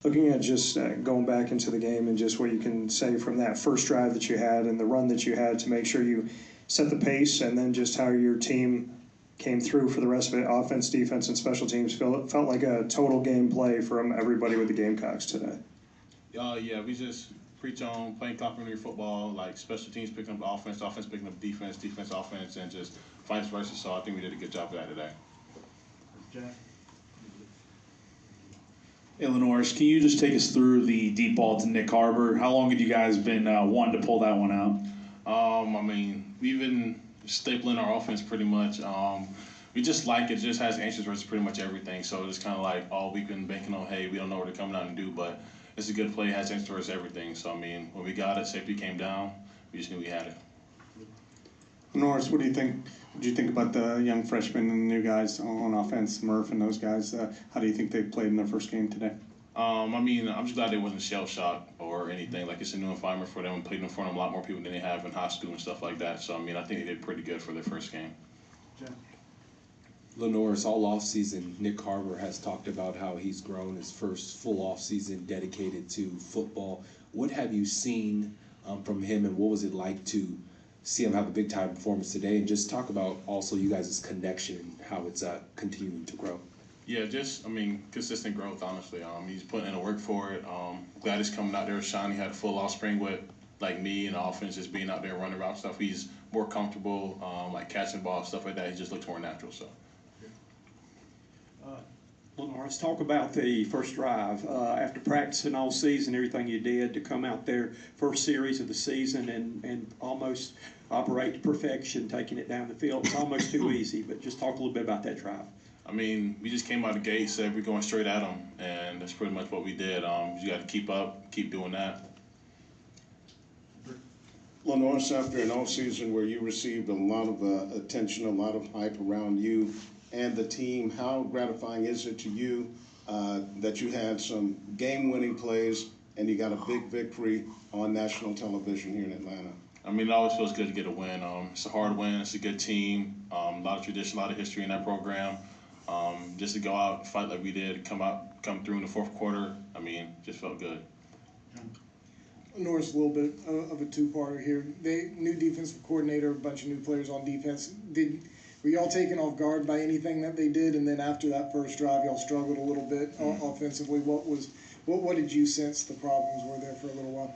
Looking at just going back into the game and just what you can say from that first drive that you had and the run that you had to make sure you set the pace, and then just how your team came through for the rest of it, offense, defense, and special teams. Felt like a total game play from everybody with the Gamecocks today. Yeah, we just preach on playing complementary football, like special teams picking up offense, offense picking up defense, defense offense, and just vice versa. So I think we did a good job of that today. Jack? Hey, LaNorris, can you just take us through the deep ball to Nyck Harbor? How long had you guys been wanting to pull that one out? I mean, we've been stapling our offense pretty much. We just like it. Just has answers versus pretty much everything. So it's kind of like all we've been banking on, hey, we don't know what to come down and do, but it's a good play, has answers versus everything. So, I mean, when we got it, safety came down, we just knew we had it. Norris, what do you think? What do you think about the young freshmen and the new guys on offense, Murph and those guys? How do you think they played in their first game today? I mean, I'm just glad they wasn't shell shocked or anything. Like, it's a new environment for them. Played in front of a lot more people than they have in high school and stuff like that. So, I mean, I think they did pretty good for their first game. LaNorris, all offseason, Nyck Harbor has talked about how he's grown his first full offseason dedicated to football. What have you seen from him, and what was it like to see him have a big-time performance today? And just talk about also you guys' connection, how it's continuing to grow. Yeah, just, I mean, consistent growth, honestly. He's putting in the work for it. Glad he's coming out there shining. He had a full off spring with, like me, and the offense just being out there running around stuff. He's more comfortable, like catching ball, stuff like that. He just looks more natural, so. LaNorris, talk about the first drive. After practicing all season, everything you did to come out there, first series of the season, and almost operate to perfection, taking it down the field. It's almost too easy, but just talk a little bit about that drive. I mean, we just came out the gate, said we're going straight at them, and that's pretty much what we did. You got to keep up, keep doing that. LaNorris, after an offseason where you received a lot of attention, a lot of hype around you and the team, how gratifying is it to you that you had some game-winning plays and you got a big victory on national television here in Atlanta? I mean, it always feels good to get a win. It's a hard win. It's a good team. A lot of tradition, a lot of history in that program. Just to go out and fight like we did, come through in the fourth quarter, I mean, just felt good. Norris, a little bit of a two-parter here. New defensive coordinator, a bunch of new players on defense. Were y'all taken off guard by anything that they did? And then after that first drive, y'all struggled a little bit offensively. What did you sense the problems were there for a little while?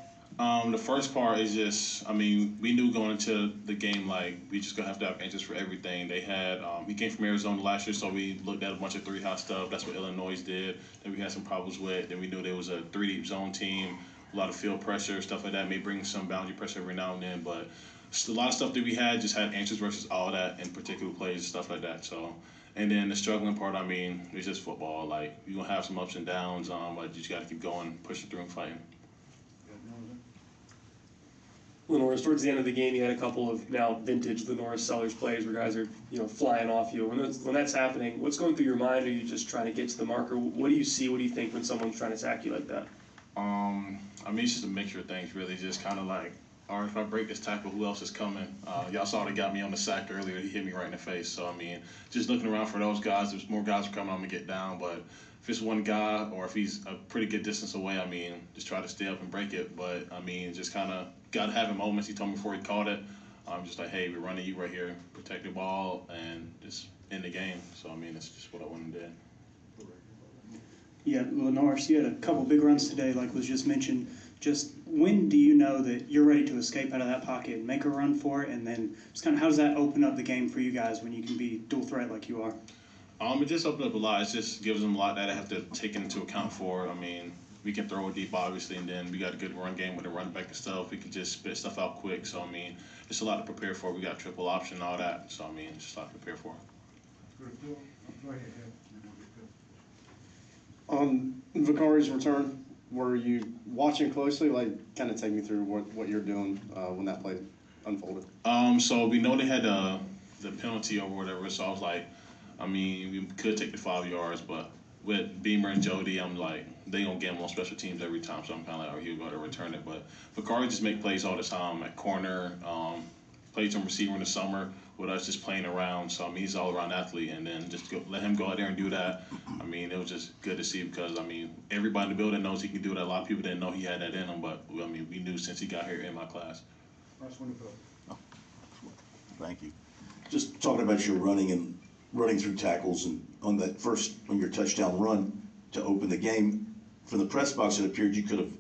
The first part is just, I mean, we knew going into the game, like, we just gonna have to have answers for everything. They had, he came from Arizona last year, so we looked at a bunch of three-high stuff. That's what Illinois did, that we had some problems with. Then we knew there was a three-deep zone team, a lot of field pressure, stuff like that. May bring some boundary pressure every now and then, but just a lot of stuff that we had just had answers versus all that in particular plays and stuff like that. So, and then the struggling part, I mean, it's just football. Like, you're gonna have some ups and downs, but you just gotta keep going, pushing through and fighting. LaNorris, towards the end of the game, you had a couple of now vintage LaNorris Sellers plays where guys are, flying off you. When that's happening, what's going through your mind? Are you just trying to get to the marker? What do you see? What do you think when someone's trying to attack you like that? I mean, it's just a mixture of things, really. Just kind of like, all right, if I break this tackle, who else is coming? Y'all saw they got me on the sack earlier. He hit me right in the face. So, I mean, just looking around for those guys. There's more guys are coming, I'm going to get down. But if it's one guy or if he's a pretty good distance away, I mean, just try to stay up and break it. But, I mean, just kind of got to have moments. He told me before he caught it. I'm just like, hey, we're running you right here. Protect the ball and just end the game. So, I mean, that's just what I went and did. Yeah, LaNorris, you had a couple big runs today, like was just mentioned. Just when do you know that you're ready to escape out of that pocket and make a run for it? And then just kind of how does that open up the game for you guys when you can be dual threat like you are? It just opened up a lot. It just gives them a lot that I have to take into account for. I mean, we can throw it deep, obviously, and then we got a good run game with the run back and stuff. We can just spit stuff out quick. So, I mean, it's a lot to prepare for. We got triple option and all that. So, I mean, it's just a lot to prepare for. Go ahead. On Vicari's return, were you watching closely? Like, kind of take me through what you're doing when that play unfolded. So we know they had the penalty or whatever. So I was like, I mean, we could take the 5 yards, but with Beamer and Jody, I'm like, they gonna get him on special teams every time. So I'm kind of like, oh, he'll go to return it. But Vicari just make plays all the time at corner, played some receiver in the summer with us just playing around. So I mean, he's all around athlete, and then just let him go out there and do that. I mean, it was just good to see because I mean, everybody in the building knows he can do that. A lot of people didn't know he had that in him, but I mean, we knew since he got here in my class. Thank you. Just talking about your running through tackles and on your touchdown run to open the game, from the press box it appeared you could have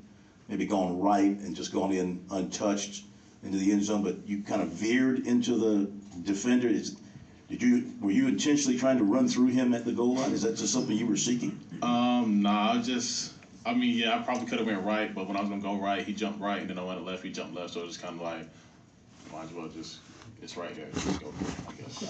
maybe gone right and just gone in untouched into the end zone, but you kind of veered into the defender. Were you intentionally trying to run through him at the goal line? Is that just something you were seeking? Nah, I mean, yeah, I probably could have went right, but when I was gonna go right, he jumped right, and then I went left, he jumped left, so it was kind of like, might as well just, it's right here, just go, I guess.